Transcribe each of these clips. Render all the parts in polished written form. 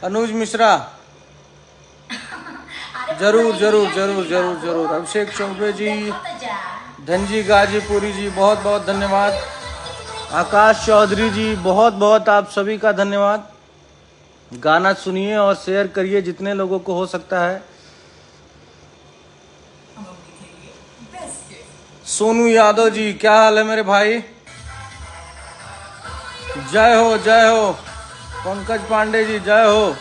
अनुज मिश्रा, जरूर जरूर जरूर जरूर जरूर। अभिषेक चौबे जी, धनजी गाजीपुरी जी, बहुत बहुत धन्यवाद। आकाश चौधरी जी, बहुत बहुत आप सभी का धन्यवाद। गाना सुनिए और शेयर करिए जितने लोगों को हो सकता है। सोनू यादव जी, क्या हाल है मेरे भाई? जय हो जय हो। पंकज पांडे जी, जय हो।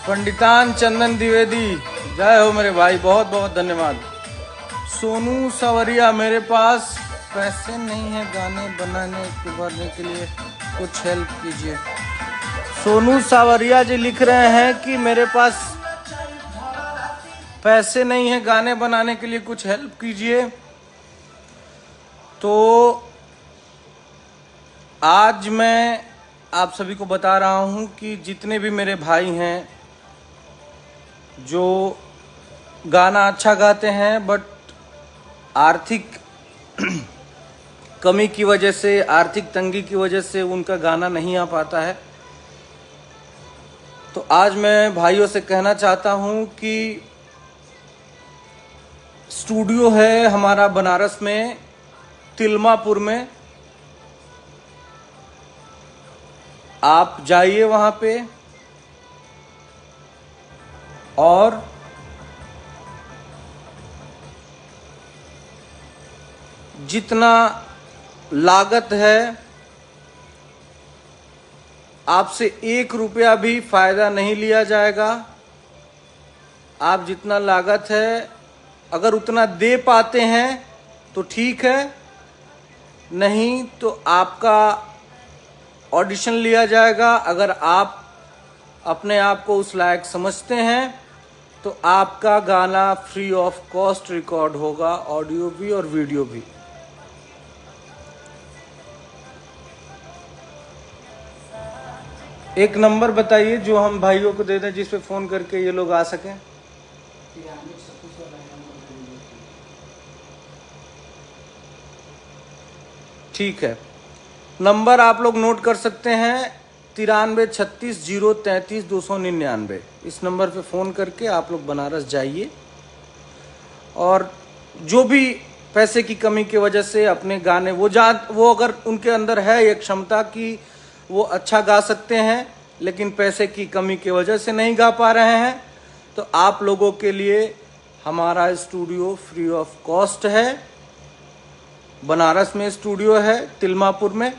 पंडितान चंदन द्विवेदी, जय हो मेरे भाई, बहुत बहुत धन्यवाद। सोनू सवरिया, मेरे पास पैसे नहीं है गाने बनाने के लिए, कुछ हेल्प कीजिए। सोनू सावरिया जी लिख रहे हैं कि मेरे पास पैसे नहीं है गाने बनाने के लिए, कुछ हेल्प कीजिए। तो आज मैं आप सभी को बता रहा हूं कि जितने भी मेरे भाई हैं जो गाना अच्छा गाते हैं बट आर्थिक कमी की वजह से, आर्थिक तंगी की वजह से उनका गाना नहीं आ पाता है, तो आज मैं भाइयों से कहना चाहता हूं कि स्टूडियो है हमारा बनारस में, तिलमापुर में। आप जाइए वहां पे और जितना लागत है, आपसे 1 रुपया भी फायदा नहीं लिया जाएगा। आप जितना लागत है अगर उतना दे पाते हैं तो ठीक है, नहीं तो आपका ऑडिशन लिया जाएगा। अगर आप अपने आप को उस लायक समझते हैं तो आपका गाना फ्री ऑफ कॉस्ट रिकॉर्ड होगा, ऑडियो भी और वीडियो भी। एक नंबर बताइए जो हम भाइयों को दे दें जिस पे फोन करके ये लोग आ सकें। ठीक है, नंबर आप लोग नोट कर सकते हैं, 9336033299। इस नंबर पे फ़ोन करके आप लोग बनारस जाइए और जो भी पैसे की कमी की वजह से अपने गाने वो अगर उनके अंदर है ये क्षमता कि वो अच्छा गा सकते हैं लेकिन पैसे की कमी की वजह से नहीं गा पा रहे हैं, तो आप लोगों के लिए हमारा स्टूडियो फ्री ऑफ कॉस्ट है। बनारस में स्टूडियो है, तिलमापुर में।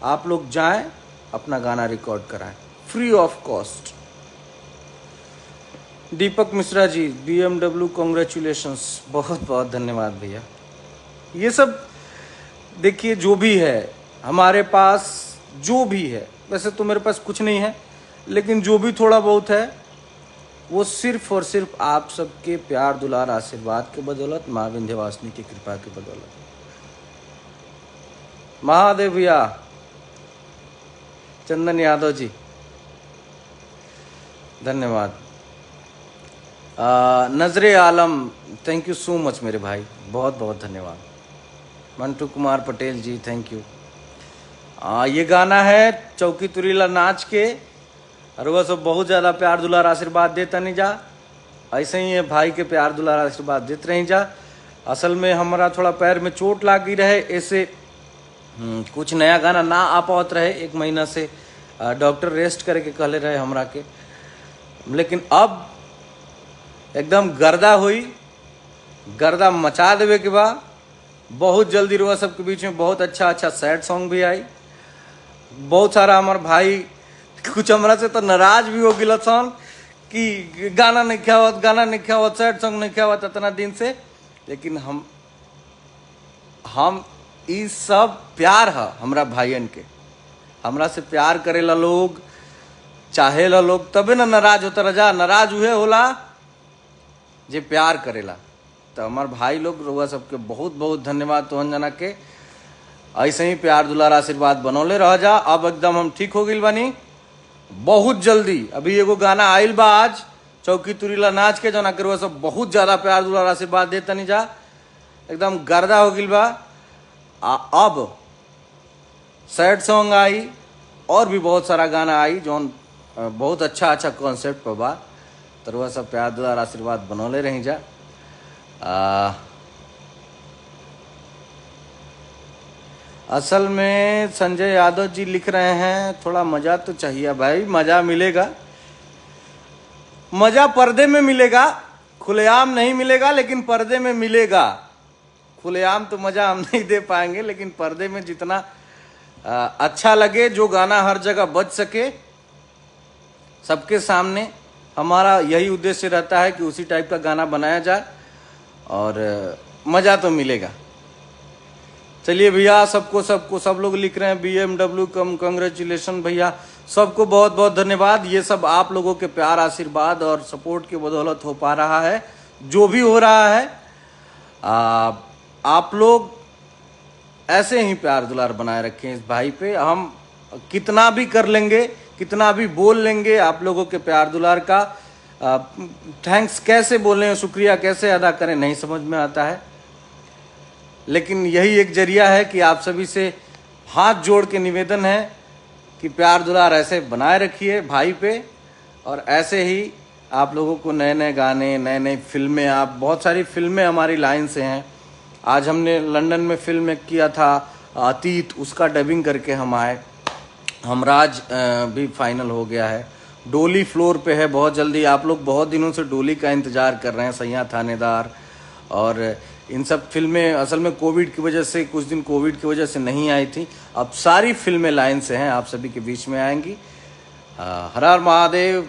आप लोग जाएं, अपना गाना रिकॉर्ड कराएं free of cost. Deepak Mishra ji, BMW congratulations, बहुत बहुत धन्यवाद भैया। ये सब देखिए, जो भी है हमारे पास, जो भी है, वैसे तो मेरे पास कुछ नहीं है, लेकिन जो भी थोड़ा बहुत है वो सिर्फ और सिर्फ आप सबके प्यार दुलार आशीर्वाद के बदौलत, माँ विंध्यवासिनी की कृपा के बदौलत। महादेव भैया, चंदन यादव जी, धन्यवाद। नजरे आलम, थैंक यू सो मच मेरे भाई, बहुत बहुत धन्यवाद। मंटू कुमार पटेल जी, थैंक यू। ये गाना है चौकी तुरीला नाच के, और वह सब बहुत ज़्यादा प्यार दुलार आशीर्वाद देता नहीं जा, ऐसे ही है भाई के प्यार दुलार आशीर्वाद देते रही जा। असल में हमारा थोड़ा पैर में चोट लागी रहे, ऐसे कुछ नया गाना ना आ पावत रहे, 1 महीना से डॉक्टर रेस्ट करके कहले रहे हमरा के, लेकिन अब एकदम गर्दा हुई, गर्दा मचा देवे के बाद बहुत जल्दी रुआ सबके बीच में बहुत अच्छा अच्छा सैड सॉन्ग भी आई। बहुत सारा हमारे भाई कुछ हमरा से तो नाराज भी हो गिला सन कि गाना नहीं खावत, गाना नहीं खावत, सैड सॉन्ग नहीं खावत इतना दिन से, लेकिन हम ई सब प्यार है हमरा भाईयन के, हमरा से प्यार करेला लोग, चाहेला लोग, तबे ना नाराज होता रजा। नाराज हुए होला जे प्यार करेला। तो हमार भाई लोग रुआ सबके बहुत बहुत धन्यवाद तोहन जना के, ऐसे ही प्यार दुलार आशीर्वाद बनौले रह जा। अब एकदम हम ठीक हो गइल बानी, बहुत जल्दी अभी एगो गाना आइल बा आज, चौकी तुरीला नाच के, जना के रुआ सब बहुत ज्यादा प्यार दुलार आशीर्वाद देता नहीं जा, एकदम गर्दा हो गइल बा। अब सैड सॉन्ग आई और भी बहुत सारा गाना आई जौन बहुत अच्छा अच्छा कॉन्सेप्ट बा। तरुआ सब प्यार दुलार आशीर्वाद बनौले रही जा। असल में संजय यादव जी लिख रहे हैं थोड़ा मजा तो चाहिए भाई। मजा मिलेगा, मजा पर्दे में मिलेगा, खुलेआम नहीं मिलेगा लेकिन पर्दे में मिलेगा। खुलेआम तो मजा हम नहीं दे पाएंगे, लेकिन पर्दे में जितना अच्छा लगे, जो गाना हर जगह बज सके सबके सामने, हमारा यही उद्देश्य रहता है कि उसी टाइप का गाना बनाया जाए और मजा तो मिलेगा। चलिए भैया, सब लोग लिख रहे हैं BMW कंग्रेचुलेशन भैया, सबको बहुत बहुत धन्यवाद। ये सब आप लोगों के प्यार, आशीर्वाद और सपोर्ट की बदौलत हो पा रहा है। जो भी हो रहा है आप लोग ऐसे ही प्यार दुलार बनाए रखें इस भाई पे। हम कितना भी कर लेंगे, कितना भी बोल लेंगे, आप लोगों के प्यार दुलार का थैंक्स कैसे बोलें, शुक्रिया कैसे अदा करें, नहीं समझ में आता है। लेकिन यही एक जरिया है कि आप सभी से हाथ जोड़ के निवेदन है कि प्यार दुलार ऐसे बनाए रखिए भाई पे, और ऐसे ही आप लोगों को नए नए गाने, नए नई फिल्में, आप बहुत सारी फिल्में हमारी लाइन से हैं। आज हमने लंदन में फिल्म किया था अतीत, उसका डबिंग करके हम आए। हमराज भी फाइनल हो गया है। डोली फ्लोर पे है बहुत जल्दी। आप लोग बहुत दिनों से डोली का इंतज़ार कर रहे हैं, सैया थानेदार और इन सब फिल्में असल में कोविड की वजह से, कुछ दिन कोविड की वजह से नहीं आई थी। अब सारी फिल्में लाइन से हैं, आप सभी के बीच में आएंगी। हर हर महादेव,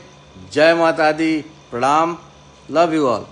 जय माता दी, प्रणाम, लव यू ऑल।